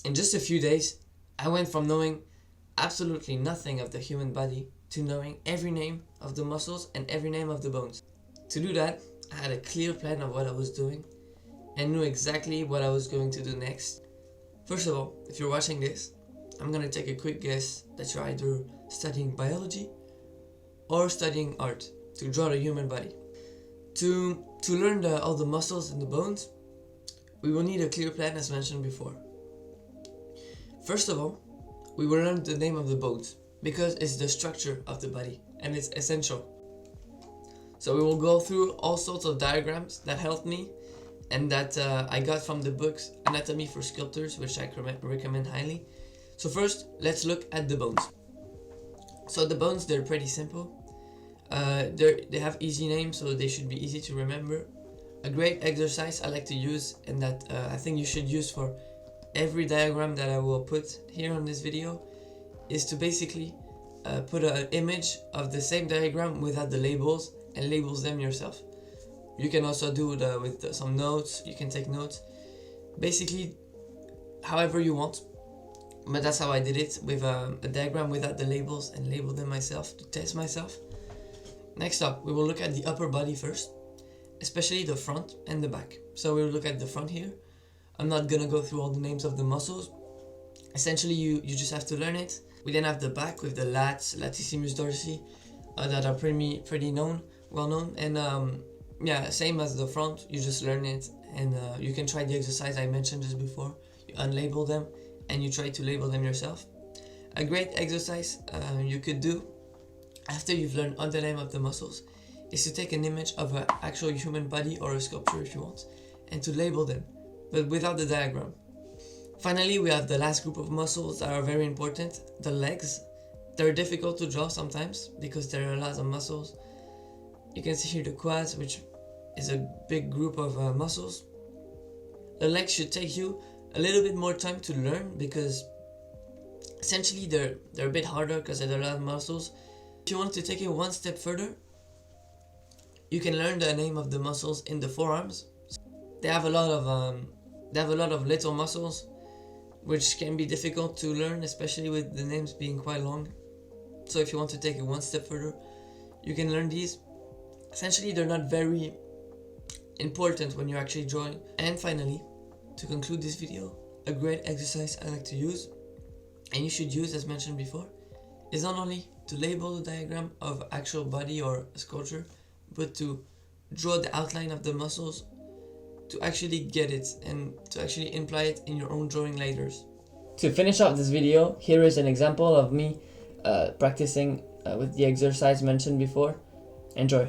In just a few days, I went from knowing absolutely nothing of the human body to knowing every name of the muscles and every name of the bones. To do that, I had a clear plan of what I was doing and knew exactly what I was going to do next. First of all, if you're watching this, I'm gonna take a quick guess that you're either studying biology or studying art to draw the human body. To learn all the muscles and the bones, we will need a clear plan as mentioned before. First of all, we will learn the name of the bones because it's the structure of the body and it's essential. So we will go through all sorts of diagrams that helped me and that I got from the books Anatomy for Sculptors, which I recommend highly. So first, let's look at the bones. So the bones, they're pretty simple. They have easy names, so they should be easy to remember. A great exercise I like to use, and that I think you should use for every diagram that I will put here on this video, is to basically put an image of the same diagram without the labels and labels them yourself. You can also do it with some notes. You can take notes, basically however you want, but that's how I did it, with a diagram without the labels and label them myself to test myself. Next up, we will look at the upper body first, especially the front and the back. So we'll look at the front here. I'm not gonna go through all the names of the muscles. Essentially, you just have to learn it. We then have the back with the lats, latissimus dorsi, that are pretty well known. And yeah, same as the front, you just learn it, and you can try the exercise I mentioned just before. You unlabel them and you try to label them yourself. A great exercise you could do after you've learned all the name of the muscles is to take an image of an actual human body or a sculpture if you want, and to label them, but without the diagram. Finally, we have the last group of muscles that are very important, the legs. They're difficult to draw sometimes because there are a lot of muscles. You can see here the quads, which is a big group of muscles. The legs should take you a little bit more time to learn because essentially they're a bit harder because there are a lot of muscles. If you want to take it one step further, you can learn the name of the muscles in the forearms. They have a lot of little muscles, which can be difficult to learn, especially with the names being quite long. So if you want to take it one step further, you can learn these. Essentially, they're not very important when you're actually drawing. And finally, to conclude this video, a great exercise I like to use, and you should use as mentioned before, is not only to label the diagram of actual body or sculpture, but to draw the outline of the muscles to actually get it and to actually imply it in your own drawing later. To finish off this video, here is an example of me practicing with the exercise mentioned before. Enjoy.